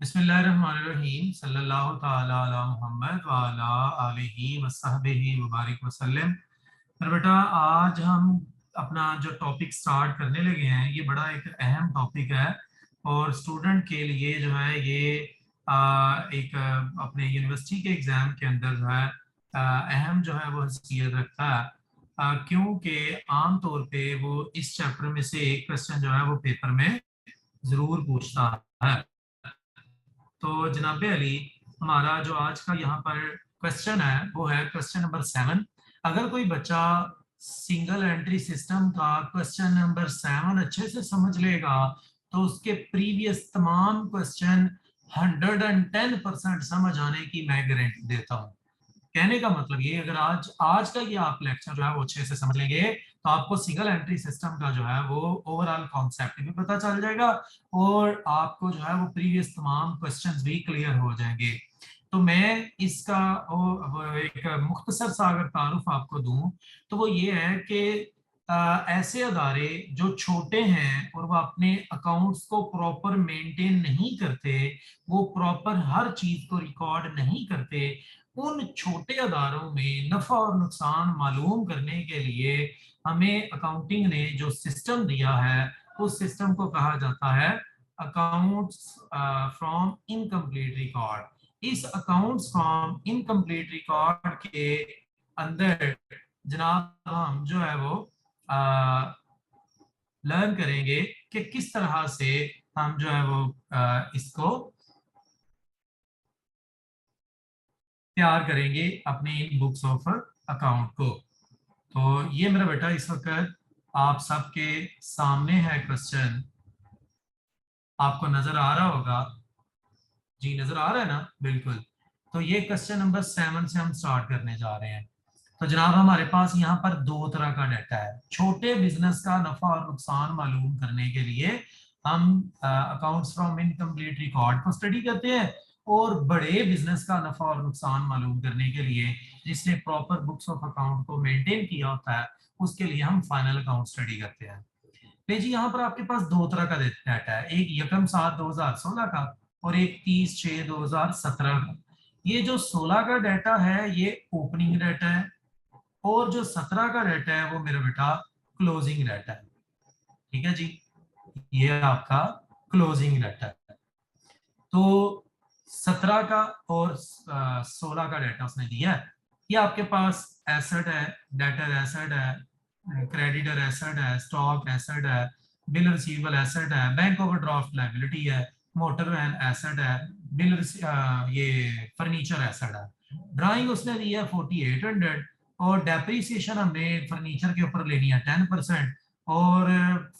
बिस्मिल्लाहिर्रहमानिर्रहीम सल्लल्लाहु ताला अला मुहम्मद व अला आलिहि व सहबिहि व बारिक वसल्लम। पर बेटा आज हम अपना जो टॉपिक स्टार्ट करने लगे हैं ये बड़ा एक अहम टॉपिक है और स्टूडेंट के लिए जो है ये एक अपने यूनिवर्सिटी के एग्ज़ाम के अंदर जो है अहम जो है वो हैसियत रखता है, क्योंकि आम तौर पे वो इस चैप्टर में से एक क्वेश्चन जो है वो पेपर में ज़रूर पूछता है। तो जनाब अली, हमारा जो आज का यहाँ पर क्वेश्चन है वो है क्वेश्चन नंबर 7। अगर कोई बच्चा सिंगल एंट्री सिस्टम का क्वेश्चन नंबर 7 अच्छे से समझ लेगा तो उसके प्रीवियस तमाम क्वेश्चन 110% समझ आने की मैं गारंटी देता हूँ। कहने का मतलब ये, अगर आज आज का ये आप लेक्चर जो है वो अच्छे से समझ लेंगे तो आपको सिंगल एंट्री सिस्टम का जो है वो ओवरऑल कॉन्सेप्ट भी पता चल जाएगा और आपको जो है वो प्रीवियस तमाम क्वेश्चंस भी क्लियर हो जाएंगे। तो मैं इसका वो एक मुख्तसर सा अगर तारुफ आपको दूं तो वो ये है कि ऐसे अदारे जो छोटे हैं और वो अपने अकाउंट्स को प्रॉपर मेंटेन नहीं करते, वो प्रॉपर हर चीज को रिकॉर्ड नहीं करते, उन छोटे अदारों में नफा और नुकसान मालूम करने के लिए हमें अकाउंटिंग ने जो सिस्टम दिया है उस सिस्टम को कहा जाता है अकाउंट्स फ्रॉम इनकम्प्लीट रिकॉर्ड। इस अकाउंट्स फ्रॉम इनकम्प्लीट रिकॉर्ड के अंदर जनाब हम जो है वो लर्न करेंगे कि किस तरह से हम जो है वो इसको तैयार करेंगे अपनी इन बुक्स ऑफ अकाउंट को। तो ये मेरा बेटा इस वक्त आप सबके सामने है क्वेश्चन, आपको नजर आ रहा होगा। जी नजर आ रहा है ना? बिल्कुल। तो ये क्वेश्चन नंबर 7 से हम स्टार्ट करने जा रहे हैं। तो जनाब हमारे पास यहाँ पर दो तरह का डाटा है। छोटे बिजनेस का नफा और नुकसान मालूम करने के लिए हम अकाउंट्स फ्रॉम इनकम्प्लीट रिकॉर्ड को स्टडी करते हैं और बड़े बिजनेस का नफा और नुकसान मालूम करने के लिए जिसने प्रॉपर बुक्स ऑफ अकाउंट को मेंटेन किया होता है उसके लिए हम फाइनल अकाउंट स्टडी करते हैं। पे जी यहाँ पर आपके पास दो तरह का डाटा है, एक यकम 7/2016 का और एक 30/6/2017 का। ये जो 16 का डाटा है ये ओपनिंग डाटा है और जो 17 का डाटा है वो मेरा बेटा क्लोजिंग डाटा है। ठीक है जी, ये आपका क्लोजिंग डाटा है। तो 17 का और 16 का डाटा उसने दिया है। ये आपके पास एसेट है, डेटर एसेट है, क्रेडिटर एसेट है, स्टॉक एसेट है, बिल रिसीवेबल एसेट है, बैंक ओवरड्राफ्ट लायबिलिटी है, मोटर वैन एसेट है, ये फर्नीचर एसेट है। ड्राइंग उसने दी है 4800 और डेप्रीसिएशन हमने फर्नीचर के ऊपर लेनी है 10% और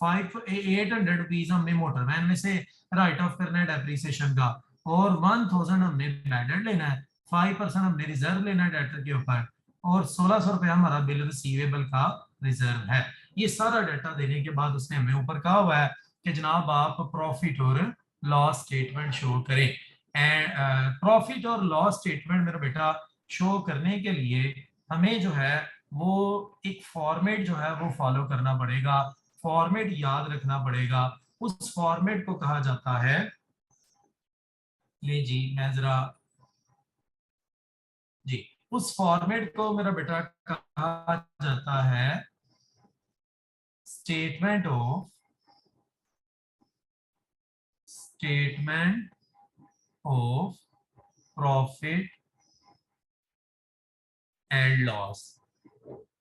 800 रुपीज हमने मोटर वैन में से राइट ऑफ करना है डेप्रीसिएशन का और 1000 हमने बैड लेना है, 5% हमने रिजर्व लेना है डेटर के ऊपर और 1600 रुपया हमारा बिल रिसीवेबल का रिजर्व है। ये सारा डाटा देने के बाद उसने हमें ऊपर कहा हुआ है कि जनाब आप प्रॉफिट और लॉस स्टेटमेंट शो करें। एंड प्रॉफिट और लॉस स्टेटमेंट मेरा बेटा शो करने के लिए हमें जो है वो एक फॉर्मेट जो है वो फॉलो करना पड़ेगा, फॉर्मेट याद रखना पड़ेगा। उस फॉर्मेट को कहा जाता है, ले जी मैं जरा जी, उस फॉर्मेट को मेरा बेटा कहा जाता है statement of profit and loss.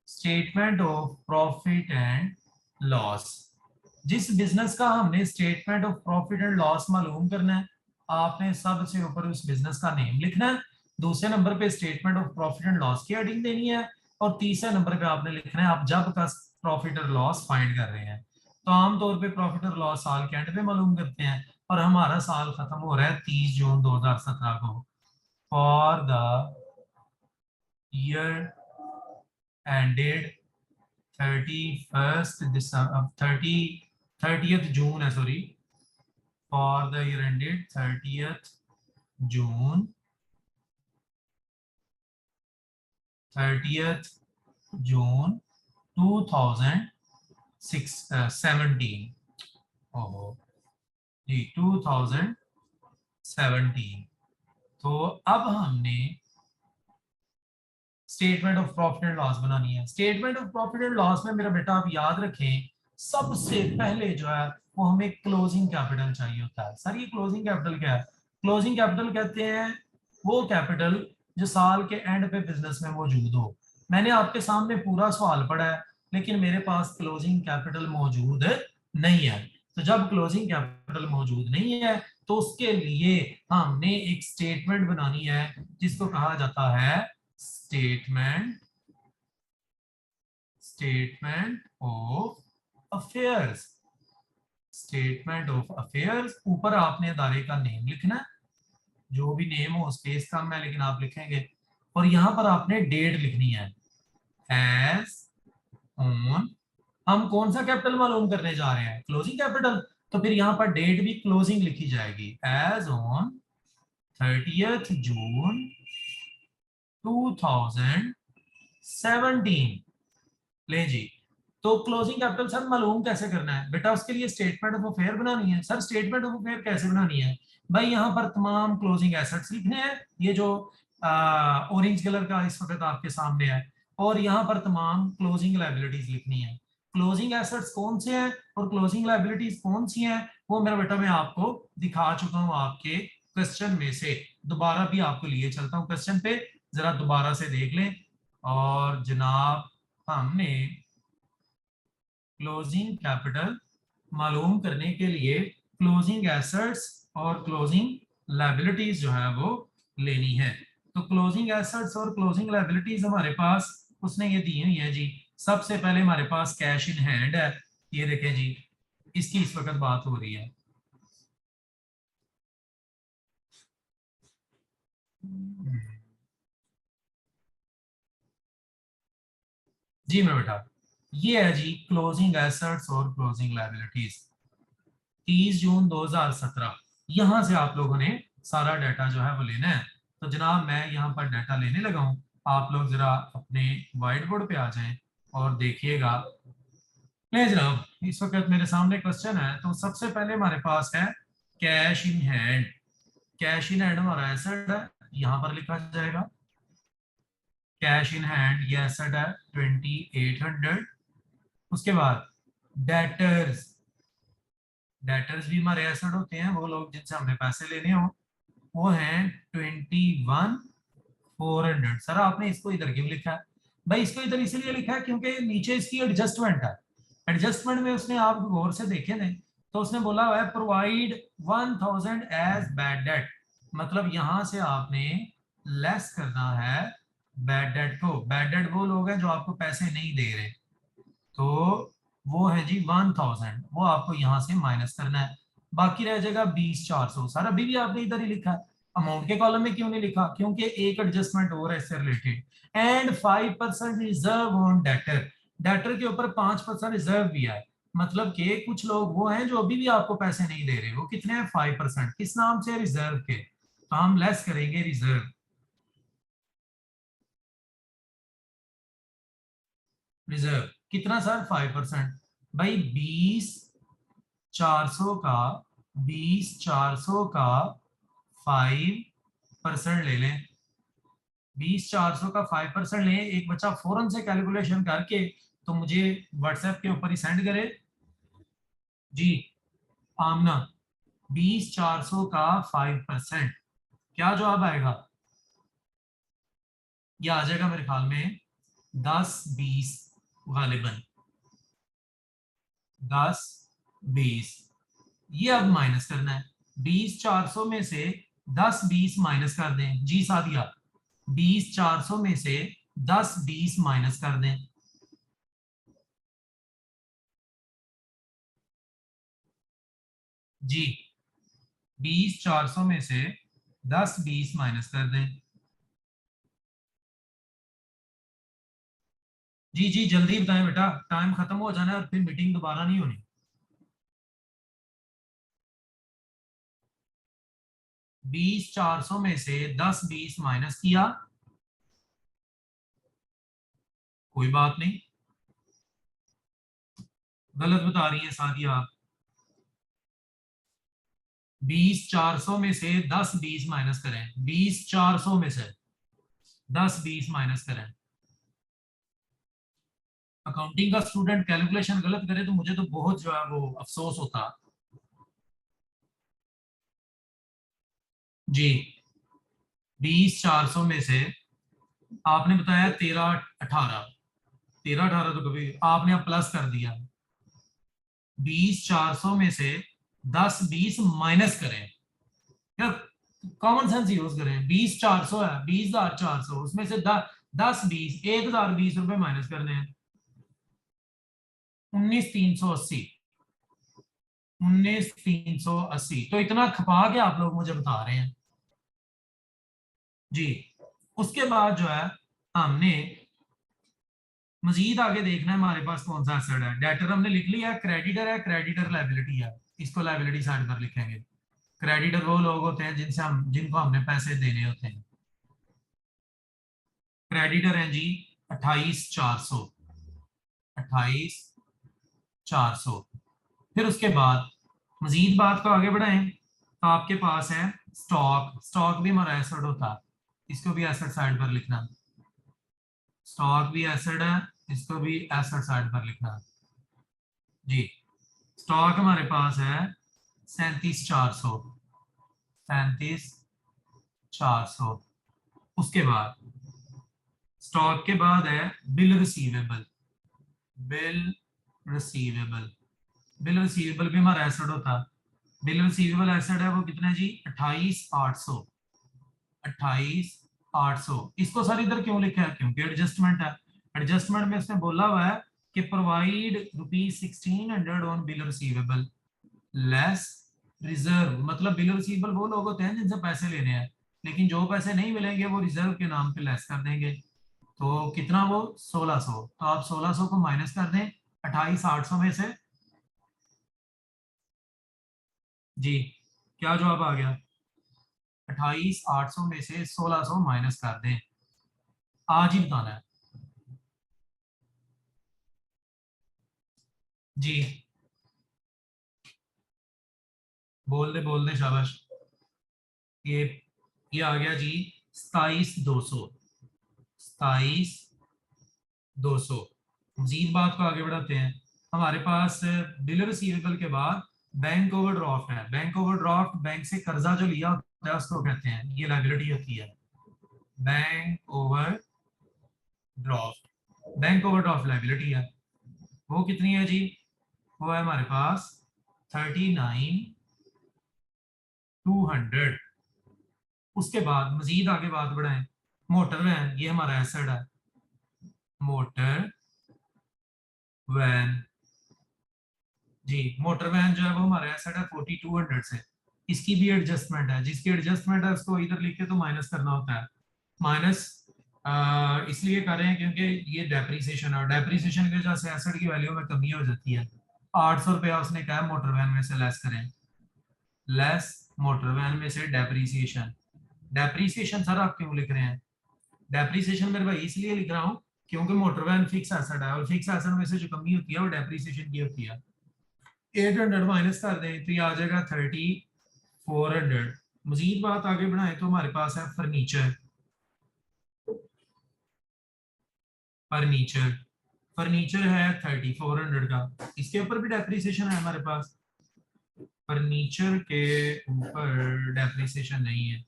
Statement of profit and loss. जिस बिजनेस का हमने statement of profit and loss मालूम करना है, आपने सबसे ऊपर उस बिजनेस का नेम लिखना है, दूसरे नंबर पे statement of profit and loss की हेडिंग देनी है और तीसरे नंबर पे आपने लिखना है आप जब का प्रॉफिट और लॉस फाइंड कर रहे हैं। तो आमतौर पे प्रॉफिट और लॉस साल के एंड पे मालूम करते हैं और हमारा साल खत्म हो रहा है 30 जून 2017 को। For the year ended 31st December 30th June है, sorry, for the year ended 30th June 2017। ओहो जी 2017 17। तो अब हमने statement of profit and loss बनानी है। Statement of profit and loss में मेरा बेटा आप याद रखें, सबसे पहले जो है वो हमें क्लोजिंग कैपिटल चाहिए होता है। सर ये क्लोजिंग कैपिटल क्या है? क्लोजिंग कैपिटल कहते हैं वो कैपिटल जो साल के एंड पे बिजनेस में मौजूद हो। मैंने आपके सामने पूरा सवाल पढ़ा है, लेकिन मेरे पास क्लोजिंग कैपिटल मौजूद नहीं है। तो जब क्लोजिंग कैपिटल मौजूद नहीं है तो उसके लिए हमने एक स्टेटमेंट बनानी है जिसको कहा जाता है statement statement of affairs. Statement of affairs, ऊपर आपने अदारे का नेम लिखना है, जो भी नेम हो स्पेस कम है लेकिन आप लिखेंगे, और यहां पर आपने डेट लिखनी है एज ऑन। हम कौन सा कैपिटल मालूम करने जा रहे हैं? Closing capital. तो फिर यहां पर डेट भी क्लोजिंग लिखी जाएगी एज ऑन 30th जून 2017। ले जी। तो क्लोजिंग कैपिटल सर मालूम कैसे करना है बेटा? उसके लिए स्टेटमेंट ऑफ अफेयर बनानी है। सर स्टेटमेंट ऑफ अफेयर कैसे बनानी है? भाई यहाँ पर तमाम क्लोजिंग एसेट्स लिखने हैं, ये जो ऑरेंज कलर का इस वक्त आपके सामने है, और यहाँ पर तमाम क्लोजिंग लायबिलिटीज लिखनी है। क्लोजिंग एसेट्स कौन से हैं और क्लोजिंग लायबिलिटीज कौन सी हैं वो मेरा बेटा मैं आपको दिखा चुका हूँ आपके क्वेश्चन में से। दोबारा भी आपको लिए चलता हूँ क्वेश्चन पे, जरा दोबारा से देख लें। और जनाब हमने क्लोजिंग कैपिटल मालूम करने के लिए क्लोजिंग एसेट्स और क्लोजिंग लायबिलिटीज जो है वो लेनी है। तो क्लोजिंग एसेट्स और क्लोजिंग लायबिलिटीज हमारे पास उसने ये दी हुई है जी। सबसे पहले हमारे पास कैश इन हैंड है, ये देखें जी, इसकी इस वक्त बात हो रही है। जी मेरा बेटा, ये है जी क्लोजिंग एसेट्स और क्लोजिंग लायबिलिटीज 30 जून 2017। यहां से आप लोगों ने सारा डाटा जो है वो लेना है। तो जनाब मैं यहाँ पर डाटा लेने लगा हूँ, आप लोग जरा अपने व्हाइट बोर्ड पे आ जाएं और देखिएगा। नहीं जनाब इस वक्त मेरे सामने क्वेश्चन है, तो सबसे पहले हमारे पास है cash in hand. Cash in hand हमारा एसेट है, यहाँ पर लिखा जाएगा कैश इन हैंड, ये एसेट है 2800। उसके बाद डेटर्स, डेटर्स भी हमारे एसेट होते हैं, वो लोग जिनसे हमने पैसे लेने हो, वो है 21,400। सर आपने इसको इधर क्यों लिखा है? भाई इसको इधर इसलिए लिखा है क्योंकि नीचे इसकी एडजस्टमेंट है। एडजस्टमेंट में उसने, आप गौर से देखे थे तो उसने बोला हुआ है प्रोवाइड 1000 एज बैड डेट। मतलब यहां से आपने लेस करना है बैड डेट को। बैड डेट वो लोग हैं जो आपको पैसे नहीं दे रहे, तो वो है जी 1000, वो आपको यहां से माइनस करना है। बाकी रह जाएगा 20,400। सर अभी भी आपने इधर ही लिखा है, अमाउंट के कॉलम में क्यों नहीं लिखा? क्योंकि एक एडजस्टमेंट हो रहा है इससे related. And 5% reserve on debtor, debtor के ऊपर 5% रिजर्व भी है। मतलब कि कुछ लोग वो हैं जो अभी भी आपको पैसे नहीं दे रहे, वो कितने हैं? 5%। किस नाम से? रिजर्व के। तो हम लेस करेंगे रिजर्व। रिजर्व कितना सर? 5%। भाई 20,400 का, 20,400 का 5% ले लें। 20,400 का 5% लें, एक बच्चा फौरन से कैलकुलेशन करके तो मुझे व्हाट्सएप के ऊपर ही सेंड करे जी। आमना 20,400 का 5%, क्या जवाब आएगा? यह आ जाएगा मेरे ख्याल में 10-20, गालिबन 10-20। ये अब माइनस करना है। 20,400 में से 10-20 माइनस कर दें जी सादिया। 20,400 में से 10-20 माइनस कर दें जी। 20,400 में से 10-20 माइनस कर दें जी। जी जल्दी बताएं बेटा, टाइम खत्म हो जाना है और फिर मीटिंग दोबारा नहीं होनी। 20,400 में से 10-20 माइनस किया, कोई बात नहीं। गलत बता रही है सादिया आप। 20 400 में से 10 20 माइनस करें, 20 400 में से 10 20 माइनस करें। अकाउंटिंग का स्टूडेंट कैलकुलेशन गलत करे तो मुझे तो बहुत जो है वो अफसोस होता। जी 20 400 में से आपने बताया 13 18, 13 18 तो कभी आपने अब प्लस कर दिया। 20 400 में से 10 20 माइनस करें यार, कॉमन सेंस यूज करें। 20 400 है, 20,400 उसमें से 10 10 20 1,020 रुपए माइनस करने हैं। 19,380, 19,380 तो इतना खपा के आप लोग मुझे बता रहे हैं जी। उसके बाद जो है हमने मजीद आगे देखना है हमारे पास कौन सा एसेट है। डेटर हमने लिख लिया, क्रेडिटर है, क्रेडिटर लाइबिलिटी है, इसको लाइबिलिटी साइड पर लिखेंगे। क्रेडिटर वो लोग होते हैं जिनको हमने पैसे देने होते हैं। क्रेडिटर है जी 28,400, 28,400। फिर उसके बाद मजीद बात को आगे बढ़ाएं तो आपके पास है स्टॉक। स्टॉक भी हमारा एसेट होता है, इसको भी एसेट साइड पर लिखना। स्टॉक भी एसेट है, इसको भी एसेट साइड पर लिखना जी। स्टॉक हमारे पास है 37,400, 37,400। उसके बाद स्टॉक के बाद है bill receivable. Bill receivable, bill receivable भी हमारा एसेट होता है। बिल रिसीवेबल एसेट है वो कितना है जी 28,800, 28,800। इसको सर इधर क्यों लिखा है, क्योंकि एडजस्टमेंट है। एडजस्टमेंट में इसने बोला हुआ है कि provide ₹1600 on bill receivable less reserve. मतलब बिल रिसीवेबल वो लोग होते हैं जिनसे पैसे लेने हैं, लेकिन जो पैसे नहीं मिलेंगे वो रिजर्व के नाम पे लेस कर देंगे। तो कितना वो 1600, तो आप 1600 को माइनस कर दें 28,800 में से। जी क्या जवाब आ गया? 28,800 में से 1600 माइनस कर दें। आज ही बताना है जी। बोल दे शाबाश। ये ये आ गया जी 27,200, 27,200। मजीद बात को आगे बढ़ाते हैं। हमारे पास बिल रिसीवेबल के बाद बैंक ओवरड्राफ्ट है। बैंक ओवरड्राफ्ट बैंक से कर्जा जो लिया होता है उसको कहते हैं, ये लायबिलिटी होती है। Bank overdraft, bank overdraft liability है। वो कितनी है जी? वो है हमारे पास 39,200। उसके बाद मजीद आगे बात बढ़ाएं। मोटर वैन ये हमारा एसेट है। मोटर वैन जी, मोटर वैन जो है वो हमारा एसेट है 4200 से। इसकी भी एडजस्टमेंट है, जिसकी एडजस्टमेंट है उसको इधर लिख के तो माइनस करना होता है। माइनस इसलिए कर रहे हैं क्योंकि ये डेप्रीसिएशन है, और डेप्रीसिएशन की वजह से एसेट की वैल्यू में कमी हो जाती है। 800 रुपया उसने कहा मोटर वैन में से लेस करें। लेस मोटर वैन में से डेप्रीसिएशन। डेप्रीसिएशन सर आप क्यों लिख रहे हैं? डेप्रीसिएशन मेरे भाई इसलिए लिख रहा हूँ क्योंकि मोटर वैन फिक्स एसेट है, और फिक्स एसेट में से जो कमी होती है वो डेप्रीसिएशन की होती है। 800 माइनस कर दें तो ये आ जाएगा 3400। मजीद बात आगे बढ़ाएं तो हमारे पास है फर्नीचर। फर्नीचर फर्नीचर है 3400 का, इसके ऊपर भी डेप्रीसिएशन है हमारे पास। फर्नीचर के ऊपर डेप्रीसिएशन नहीं है,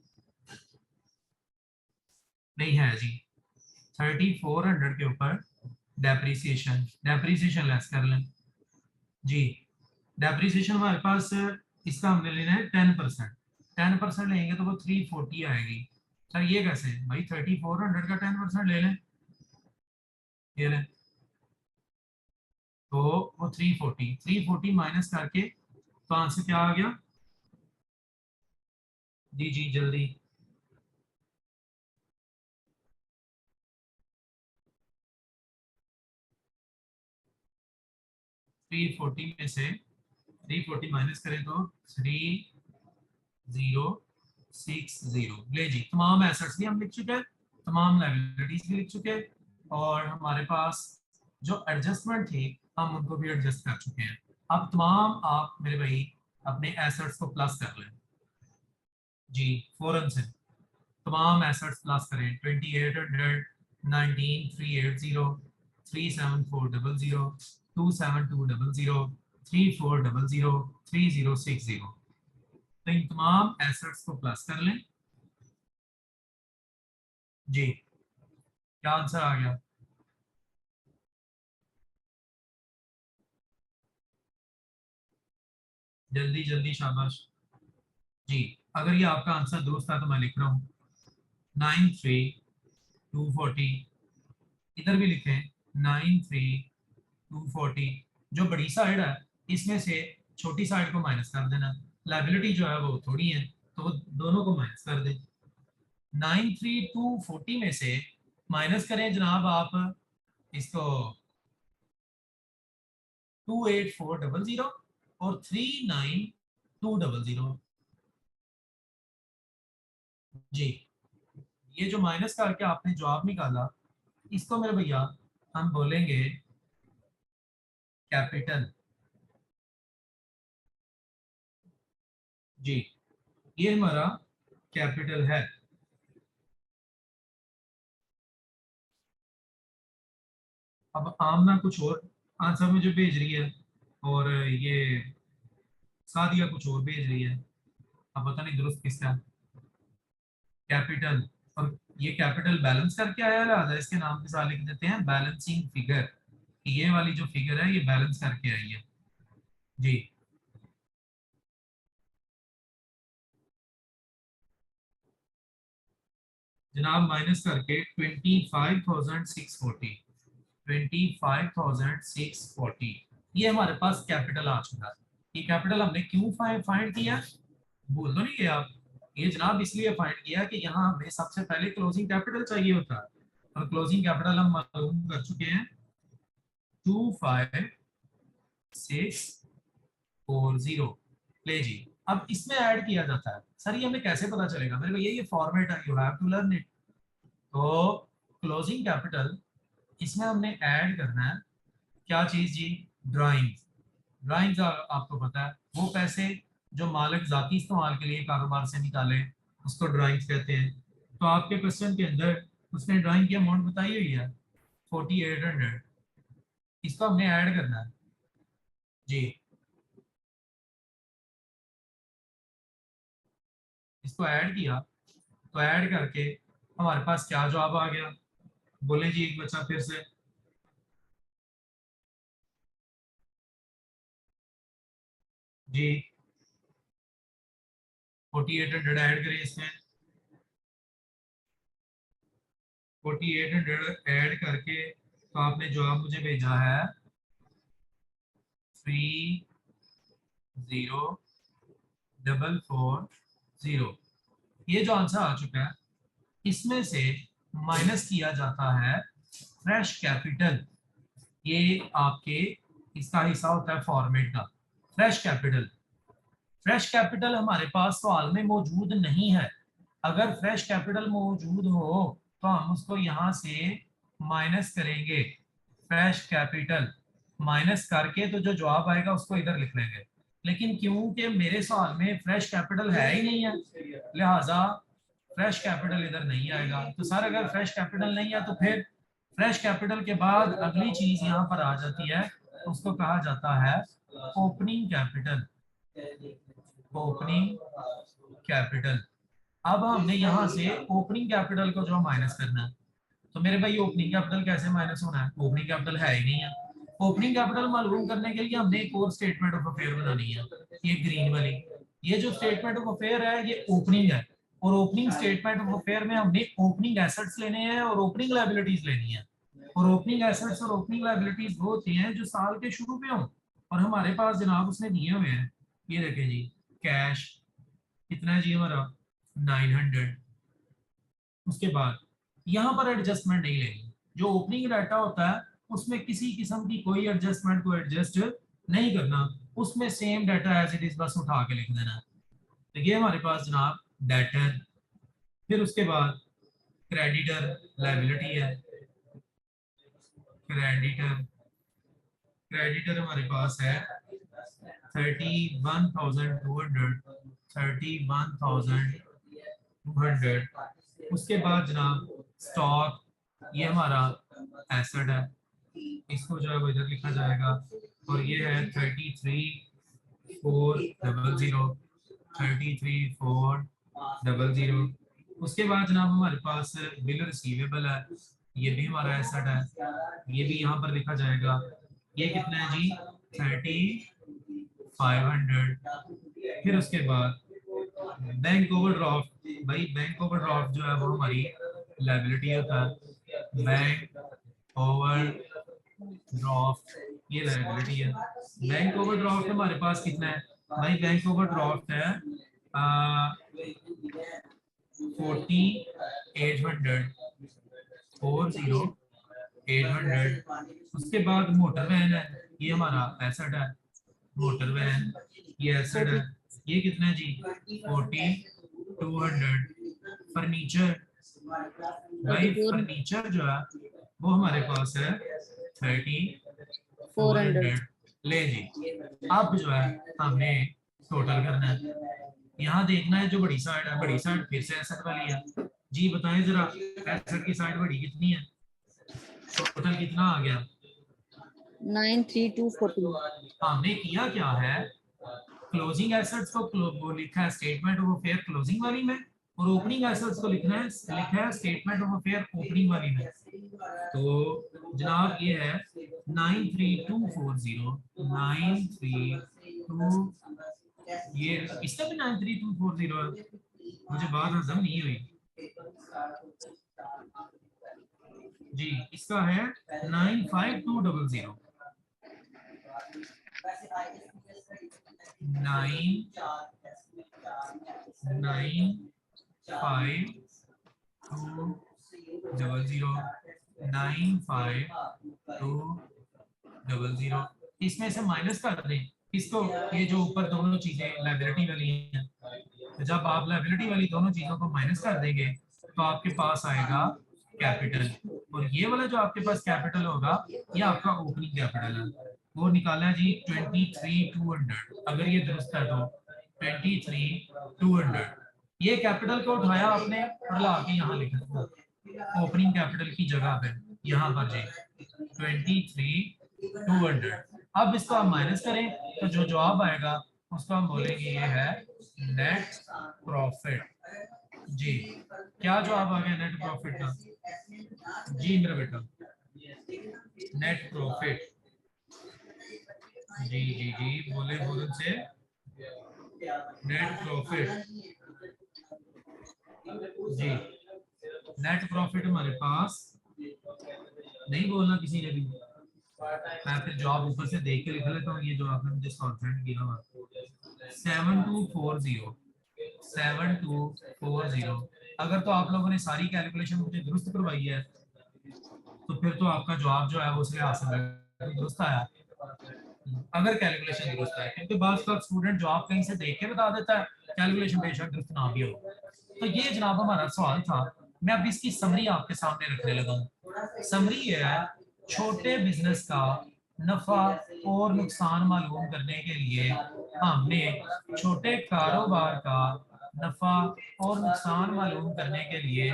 नहीं है जी। 3400 के ऊपर डेप्रीसिएशन, डेप्रीसिएशन लेस कर लें जी। डेप्रीसिएशन हमारे पास इसका हमने लेना है 10%। 10% लेंगे तो वो 340 आएगी। सर ये कैसे भाई? 3400 का 10% ले लें, ये लें तो वो 340 माइनस करके तो आंसर क्या आ गया? जी जी जल्दी। 340 में से 340 माइनस करें तो 3060। ले जी, तमाम एसेट्स भी हम लिख चुके हैं, तमाम लायबिलिटीज भी लिख चुके हैं, और हमारे पास जो एडजस्टमेंट थी हम उनको भी एडजस्ट कर चुके हैं। अब तमाम आप मेरे भाई अपने एसेट्स को प्लस कर लें जी, फौरन से तमाम एसेट्स प्लस करें। 2800, 19380, 37400, 27200, 3400, 3060। तो इन तमाम एसेट्स को प्लस कर लें जी। क्या आंसर आ गया? जल्दी जल्दी, शाबाश जी। अगर ये आपका आंसर दुरुस्त था तो मैं लिख रहा हूँ 93,240। इधर भी लिखें 93,240। जो बड़ी साइड है इसमें से छोटी साइड को माइनस कर देना। लाइबिलिटी जो है वो थोड़ी है तो वो दोनों को माइनस कर दें। 93,240 में से माइनस करें जनाब आप इसको 28400 और 39200 जी। ये जो माइनस करके आपने जवाब निकाला इसको मेरे भैया हम बोलेंगे कैपिटल जी। ये हमारा कैपिटल है। अब आमना कुछ और आंसर मुझे भेज रही है और ये सादिया कुछ और भेज रही है। अब पता नहीं दुरुस्त किसका है। कैपिटल, और ये कैपिटल बैलेंस करके आया, लिहाजा इसके नाम के साथ लिख देते हैं बैलेंसिंग फिगर। ये वाली जो फिगर है ये बैलेंस करके आई है जी। जनाब माइनस करके 25,640, 25,640 ये हमारे पास कैपिटल आ चुका है। ये कैपिटल हमने क्यों फाइंड किया, भूल तो नहीं गए आप? ये जनाब इसलिए फाइंड किया कि यहाँ हमें सबसे पहले क्लोजिंग कैपिटल चाहिए होता है, और क्लोजिंग कैपिटल हम मालूम कर चुके हैं 25,640। ले जी। अब इसमें ऐड किया जाता है। सर ये हमें कैसे पता चलेगा? मेरे भैया ये फॉर्मेट है, you have to learn it. तो क्लोजिंग कैपिटल इसमें हमने ऐड करना है क्या चीज जी? ड्राइंग्स। ड्राइंग्स आपको पता है वो पैसे जो मालिक जाती इस्तेमाल के लिए कारोबार से निकाले उसको ड्राइंग्स कहते हैं। तो आपके क्वेश्चन के अंदर उसने ड्राइंग की अमाउंट बताई हुई है 4800। इसको हमने ऐड करना है जी। इसको ऐड किया तो ऐड करके हमारे पास क्या जवाब आ गया? बोले जी एक बच्चा फिर से। जी 4800 ऐड करिए इसमें। 4800 ऐड करके तो आपने जवाब मुझे भेजा है 30,440। ये जो आंसर आ चुका है इसमें से माइनस किया जाता है फ्रेश कैपिटल। ये आपके इसका हिस्सा होता है फॉर्मेट का। फ्रेश कैपिटल, फ्रेश कैपिटल हमारे पास तो हाल में मौजूद नहीं है। अगर फ्रेश कैपिटल मौजूद हो तो हम उसको यहां से माइनस करेंगे। फ्रेश कैपिटल माइनस करके तो जो जवाब आएगा उसको इधर लिख लेंगे। लेकिन क्योंकि मेरे सवाल में फ्रेश कैपिटल है ही नहीं है, लिहाजा फ्रेश कैपिटल इधर नहीं आएगा। तो सर अगर फ्रेश कैपिटल नहीं है तो फिर फ्रेश कैपिटल के बाद अगली चीज यहाँ पर आ जाती है, उसको कहा जाता है ओपनिंग कैपिटल। Opening capital. अब हमने यहाँ से ओपनिंग कैपिटल को जो माइनस करना है, तो मेरे भाई ओपनिंग कैपिटल कैसे माइनस होना है? ओपनिंग कैपिटल है ही नहीं है। ओपनिंग कैपिटल मालूम करने के लिए हमने एक और स्टेटमेंट ऑफ अफेयर बनानी है, ये ग्रीन वाली। ये जो स्टेटमेंट ऑफ अफेयर है ये ओपनिंग है, और ओपनिंग स्टेटमेंट ऑफ अफेयर में हमने ओपनिंग एसेट्स लेने हैं और ओपनिंग लायबिलिटीज लेनी है। और ओपनिंग एसेट्स और ओपनिंग लायबिलिटीज वो होती हैं जो साल के शुरू में हो, और हमारे पास जनाब उसने दिए हुए हैं। ये देखें जी, कैश कितना है जी हमारा 900। उसके बाद यहाँ पर एडजस्टमेंट नहीं लेनी। जो ओपनिंग डाटा होता है उसमें किसी किस्म की कोई एडजस्टमेंट को एडजस्ट नहीं करना, उसमें same data as it is बस उठा के लिख देना। तो ये हमारे पास जनाब डेटर। फिर उसके बाद क्रेडिटर लाइबिलिटी है। क्रेडिटर, क्रेडिटर हमारे पास है 31,200, 31,200। उसके बाद जनाब स्टॉक, ये हमारा एसेट है, इसको जो है वो इधर लिखा जाएगा। और ये है 33,400, 33,400। उसके बाद जनाब हमारे पास बिल रिसीवेबल है, ये भी हमारा एसेट है, ये भी यहाँ पर लिखा जाएगा। ये कितना है जी? 3,500। फिर उसके बाद बैंक ओवरड्राफ्ट, भाई बैंक ओवरड्राफ्ट जो है वो हमारी लायबिलिटी होता है। बैंक ओवरड्राफ्ट ये लायबिलिटी है। बैंक ओवरड्राफ्ट हमारे पास कितना है भाई? बैंक ओवरड्राफ्ट है 4800, 4800। उसके बाद मोटर वैन है, ये हमारा एसेट है। मोटर वैन ये एसेट है, ये कितना है जी? 4200। फर्नीचर, भाई 34 फर्नीचर जो है वो हमारे पास है 400। 3400। ले जी, अब जो है हमने टोटल करना है। यहाँ देखना है जो बड़ी साइड है, बड़ी साइड फिर से एसेट वाली है। जी बताएं जरा, एसेट की साइड बड़ी कितनी है? टोटल कितना आ गया? 93240। हमने किया क्या है, क्लोजिंग एसेट्स को वो लिखा है स्टेटमेंट ऑफ अफेयर क्लोजिंग वाली में, और ओपनिंग एसेट्स को लिखा है स्टेटमेंट ऑफ अफेयर ओपनिंग वाली में। तो जनाब ये है 93240, 932, ये इसका भी 93240 है। मुझे बात हजम नहीं हुई जी। इसका है 95200, 95200। इसमें से माइनस कर दें इसको, ये जो ऊपर दोनों चीजें लायबिलिटी वाली हैं, तो जब आप लायबिलिटी वाली दोनों चीजों को माइनस कर देंगे तो आपके पास आएगा कैपिटल। और ये वाला जो आपके पास कैपिटल होगा ये आपका ओपनिंग कैपिटल है, वो निकाला है जी 23,200। अगर ये दुरुस्त है तो 23,200। ये कैपिटल को उठाया आपने और ला के यहाँ लिख दिया ओपनिंग कैपिटल की जगह पे, यहाँ पर जी 23,200। अब इसको आप माइनस करें तो जो जवाब आएगा उसको हम बोलेंगे ये है नेट प्रॉफिट। जी क्या जवाब आ गया नेट प्रॉफिट का? जी मेरा बेटा, नेट प्रॉफिट। जी जी जी बोले बोलन से नेट प्रॉफिट। जी नेट प्रॉफिट हमारे पास नहीं बोलना किसी ने भी, मैं फिर जॉब ऊपर से देख के लिख लेता हूँ। ये जो आपने मुझे सॉल्वेंट किया हुआ 7240, 7240। अगर तो आप लोगों ने सारी कैलकुलेशन मुझे दुरुस्त करवाई है तो फिर तो आपका जवाब जो है वो उस लिहाज से दुरुस्त आया। अगर कैलकुलेशन दुरुस्त है, क्योंकि बात का स्टूडेंट जवाब कहीं से देख के बता देता है, कैलकुलेशन बेशक दुरुस्त ना भी हो। तो ये जनाब हमारा सवाल था। मैं अब इसकी समरी आपके सामने रखने लगा हूँ। समरी ये है, छोटे बिजनेस का नफा और नुकसान मालूम करने के लिए हमने छोटे कारोबार का नफा और नुकसान मालूम करने के लिए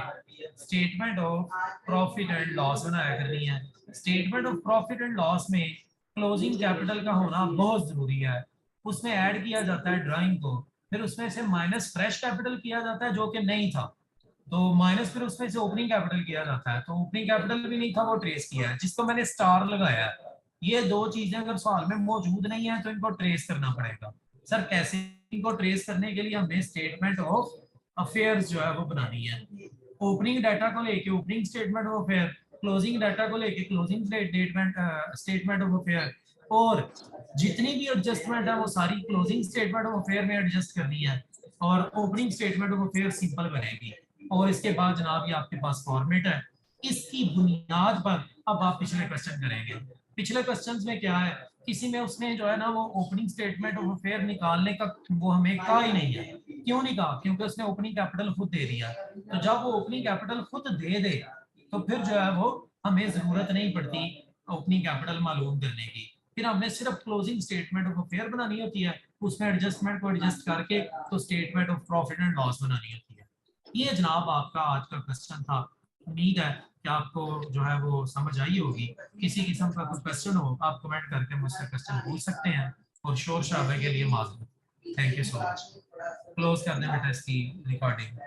statement of profit and loss बनाया करनी है। Statement of profit and loss में क्लोजिंग कैपिटल का होना बहुत जरूरी है। उसमें ऐड किया जाता है ड्राइंग को, फिर उसमें से माइनस फ्रेश कैपिटल किया जाता है जो कि नहीं था, तो माइनस फिर उसमें से ओपनिंग कैपिटल किया जाता है, तो ओपनिंग कैपिटल भी नहीं था वो ट्रेस किया है, जिसको मैंने स्टार लगाया है। ये दो चीजें अगर सवाल में मौजूद नहीं है तो इनको ट्रेस करना पड़ेगा। सर कैसे? इनको ट्रेस करने के लिए हमने स्टेटमेंट ऑफ अफेयर्स जो है वो बनानी है। ओपनिंग डाटा को लेके opening statement of affair, closing data को लेके क्लोजिंग स्टेटमेंट ऑफ अफेयर, और जितनी भी एडजस्टमेंट है वो सारी क्लोजिंग स्टेटमेंट ऑफ अफेयर में एडजस्ट करनी है, और opening statement of affair simple बनेगी। और इसके बाद जनाब ये आपके पास फॉर्मेट है, इसकी बुनियाद पर अब आप पिछले क्वेश्चन करेंगे। पिछले क्वेश्चंस में क्या है, किसी में उसने जो है ना वो ओपनिंग स्टेटमेंट ऑफ अफेयर निकालने का वो हमें कहा ही नहीं है। क्यों नहीं कहा? क्योंकि उसने ओपनिंग कैपिटल खुद दे दिया। तो जब वो ओपनिंग कैपिटल खुद दे दे तो फिर जो है वो हमें जरूरत नहीं पड़ती ओपनिंग कैपिटल मालूम करने की। फिर हमने सिर्फ क्लोजिंग स्टेटमेंट ऑफ अफेयर बनानी होती है, उसमें एडजस्टमेंट को एडजस्ट करके तो statement of profit and loss बनानी होती है। ये जनाब आपका आज का क्वेश्चन था। उम्मीद है कि आपको जो है वो समझ आई होगी। किसी किस्म का कोई क्वेश्चन हो आप कमेंट करके मुझसे क्वेश्चन पूछ सकते हैं, और शोर शराबे के लिए माजूर। Thank you so much. Close कर दें बेटा इसकी रिकॉर्डिंग।